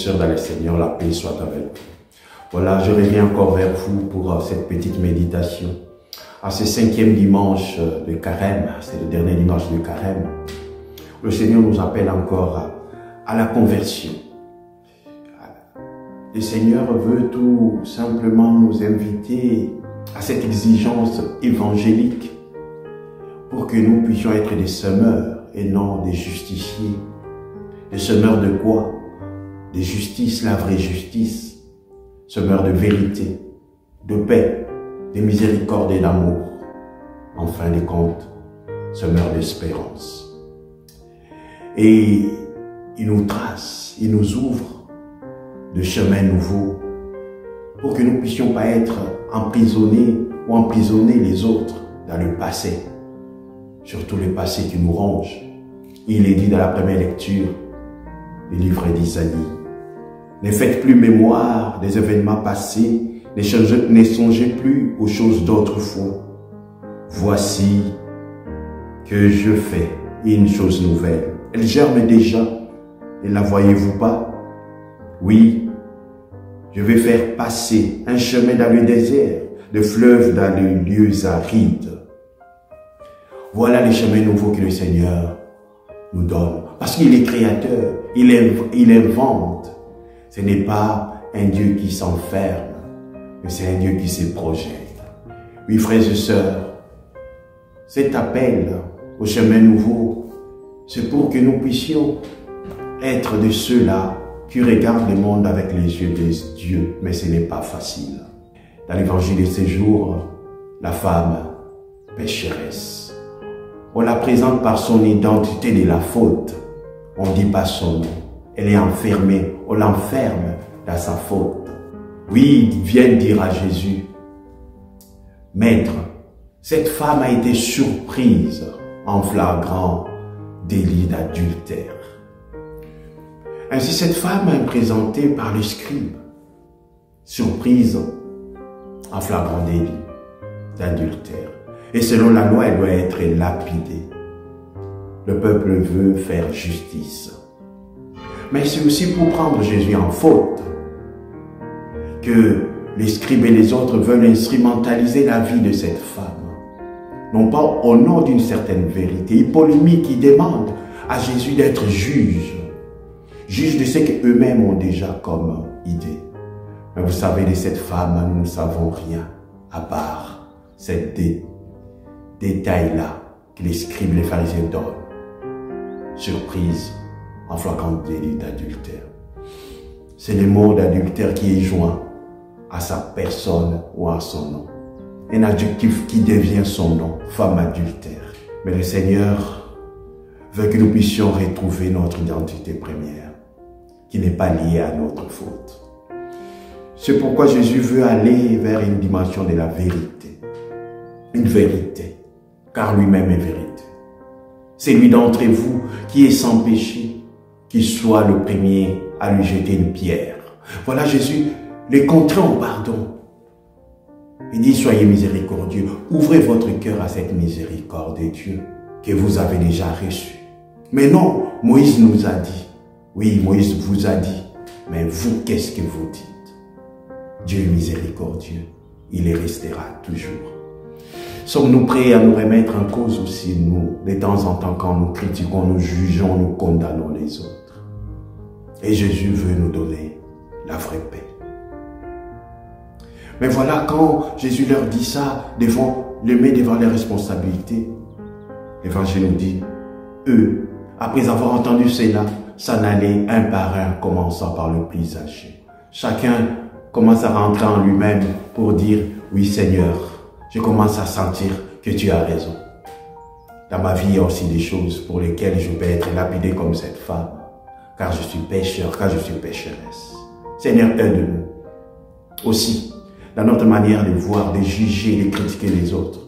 sœurs dans le Seigneur, la paix soit avec vous. Voilà, je reviens encore vers vous pour cette petite méditation. À ce 5e dimanche de Carême, c'est le dernier dimanche de Carême, le Seigneur nous appelle encore à la conversion. Le Seigneur veut tout simplement nous inviter à cette exigence évangélique pour que nous puissions être des semeurs et non des justiciers. Des semeurs de quoi? De justice, la vraie justice. Semeurs de vérité, de paix, de miséricorde et d'amour. En fin de compte, semeurs d'espérance. Et il nous trace, il nous ouvre de chemins nouveaux pour que nous ne puissions pas être emprisonnés ou emprisonner les autres dans le passé. Surtout le passé qui nous ronge. Il est dit dans la première lecture du livre d'Isaïe. Ne faites plus mémoire des événements passés, ne songez plus aux choses d'autrefois. Voici que je fais une chose nouvelle. Elle germe déjà, ne la voyez-vous pas? Oui, je vais faire passer un chemin dans le désert, de fleuves dans les lieux arides. Voilà les chemins nouveaux que le Seigneur nous donne. Parce qu'il est créateur, il invente. Ce n'est pas un Dieu qui s'enferme, mais c'est un Dieu qui se projette. Oui, frères et sœurs, cet appel au chemin nouveau, c'est pour que nous puissions être de ceux-là qui regardent le monde avec les yeux de Dieu, mais ce n'est pas facile. Dans l'évangile de ces jours, la femme pécheresse, on la présente par son identité de la faute. On ne dit pas son nom. Elle est enfermée. On l'enferme dans sa faute. Oui, ils viennent dire à Jésus, « Maître, cette femme a été surprise en flagrant délit d'adultère. » Ainsi, cette femme est présentée par le scribe, surprise en flagrant délit d'adultère. Et selon la loi, elle doit être lapidée. Le peuple veut faire justice. Mais c'est aussi pour prendre Jésus en faute que les scribes et les autres veulent instrumentaliser la vie de cette femme. Non pas au nom d'une certaine vérité. Ils polémiquent, ils demandent à Jésus d'être juge. Juge de ce qu'eux-mêmes ont déjà comme idée. Mais vous savez, de cette femme, nous ne savons rien à part cette détail-là que les scribes et les pharisiens donnent. Surprise en flagrant délit d'adultère. C'est le mot d'adultère qui est joint à sa personne ou à son nom. Un adjectif qui devient son nom, femme adultère. Mais le Seigneur veut que nous puissions retrouver notre identité première, qui n'est pas liée à notre faute. C'est pourquoi Jésus veut aller vers une dimension de la vérité. Une vérité, car lui-même est vérité. C'est lui d'entre vous qui est sans péché, qui soit le premier à lui jeter une pierre. Voilà Jésus, les contraint au pardon. Il dit, soyez miséricordieux, ouvrez votre cœur à cette miséricorde de Dieu que vous avez déjà reçue. Mais non, Moïse nous a dit, oui, Moïse vous a dit, mais vous, qu'est-ce que vous dites? Dieu est miséricordieux, il y restera toujours. Sommes-nous prêts à nous remettre en cause aussi, nous, de temps en temps, quand nous critiquons, nous jugeons, nous condamnons les autres? Et Jésus veut nous donner la vraie paix. Mais voilà, quand Jésus leur dit ça, les met devant les responsabilités, l'Évangile nous dit, eux, après avoir entendu cela, s'en allaient un par un, commençant par le plus âgé. Chacun commence à rentrer en lui-même pour dire, oui Seigneur, je commence à sentir que tu as raison. Dans ma vie, il y a aussi des choses pour lesquelles je peux être lapidé comme cette femme, car je suis pécheur, car je suis pécheresse. Seigneur, aide-nous aussi, dans notre manière de voir, de juger, de critiquer les autres,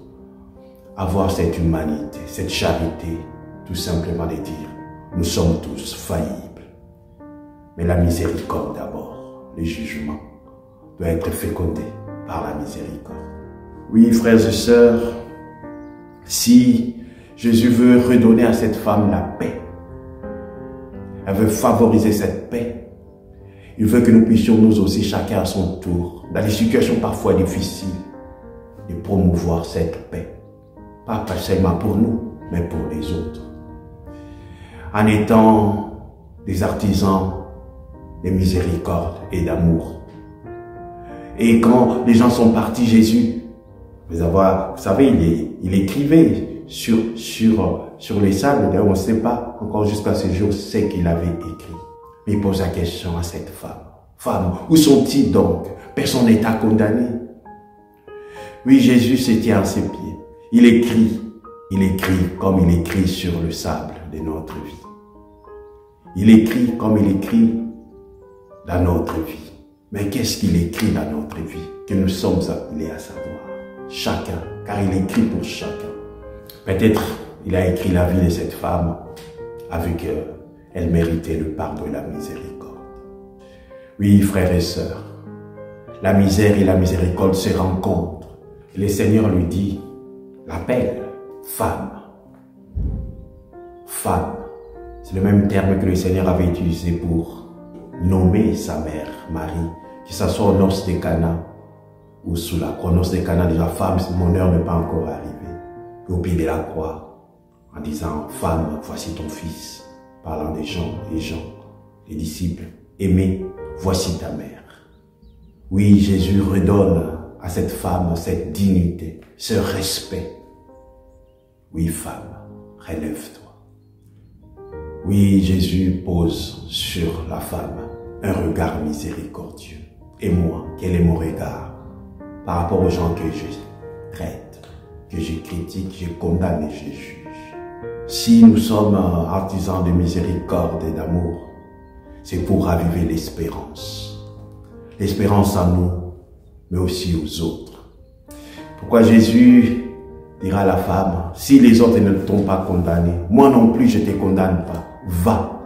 avoir cette humanité, cette charité, tout simplement de dire, nous sommes tous faillibles. Mais la miséricorde d'abord, le jugement, doit être fécondé par la miséricorde. Oui, frères et sœurs, si Jésus veut redonner à cette femme la paix, elle veut favoriser cette paix, Il veut que nous puissions nous aussi, chacun à son tour, dans des situations parfois difficiles, de promouvoir cette paix. Pas seulement pour nous, mais pour les autres. En étant des artisans de miséricorde et d'amour. Et quand les gens sont partis, Jésus, vous savez, il écrivait sur les sables, d'ailleurs on ne sait pas encore jusqu'à ce jour ce qu'il avait écrit. Mais il pose la question à cette femme. Femme, où sont-ils donc? Personne n'est à condamner. Oui, Jésus se tient à ses pieds. Il écrit comme il écrit sur le sable de notre vie. Il écrit comme il écrit dans notre vie. Mais qu'est-ce qu'il écrit dans notre vie que nous sommes appelés à savoir? Chacun, car il écrit pour chacun. Peut-être il a écrit la vie de cette femme avec elle méritait le pardon et la miséricorde. Oui, frères et sœurs, la misère et la miséricorde se rencontrent. Et le Seigneur lui dit, l'appelle femme. Femme. C'est le même terme que le Seigneur avait utilisé pour nommer sa mère, Marie, que ce soit aux noces de Cana ou sous la croix. Aux noces de Cana, déjà, femme, mon heure n'est pas encore arrivée. Au pied de la croix, en disant, femme, voici ton fils. Parlant des gens, les disciples, aimés, voici ta mère. Oui, Jésus redonne à cette femme cette dignité, ce respect. Oui, femme, relève-toi. Oui, Jésus pose sur la femme un regard miséricordieux. Et moi, quel est mon regard par rapport aux gens que je traite, que je critique, je condamne et je juge? Si nous sommes artisans de miséricorde et d'amour, c'est pour raviver l'espérance. L'espérance en nous, mais aussi aux autres. Pourquoi Jésus dira à la femme, si les autres ne t'ont pas condamné, moi non plus je ne te condamne pas. Va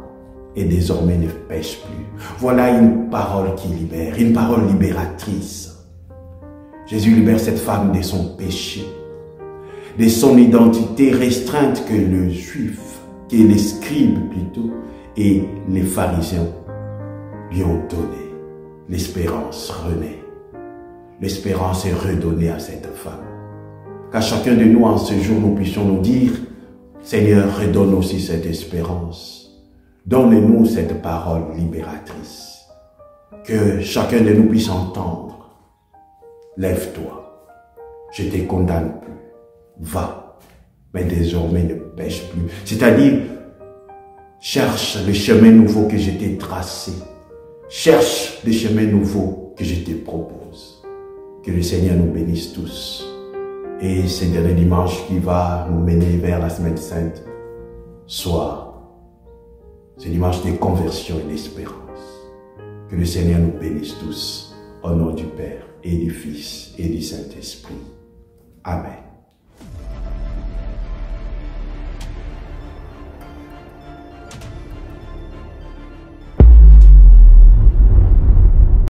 et désormais ne pêche plus. Voilà une parole qui libère, une parole libératrice. Jésus libère cette femme de son péché, de son identité restreinte que le juif, que les scribes plutôt, et les pharisiens lui ont donné. L'espérance renaît. L'espérance est redonnée à cette femme. Qu'à chacun de nous en ce jour, nous puissions nous dire, Seigneur, redonne aussi cette espérance. Donne-nous cette parole libératrice. Que chacun de nous puisse entendre. Lève-toi. Je ne te condamne plus. Va. Mais désormais ne pêche plus. C'est-à-dire, cherche le chemin nouveau que je t'ai tracé. Cherche le chemin nouveau que je te propose. Que le Seigneur nous bénisse tous. Et ce dernier dimanche qui va nous mener vers la semaine sainte soit ce dimanche de conversion et d'espérance. Que le Seigneur nous bénisse tous au nom du Père et du Fils et du Saint-Esprit. Amen.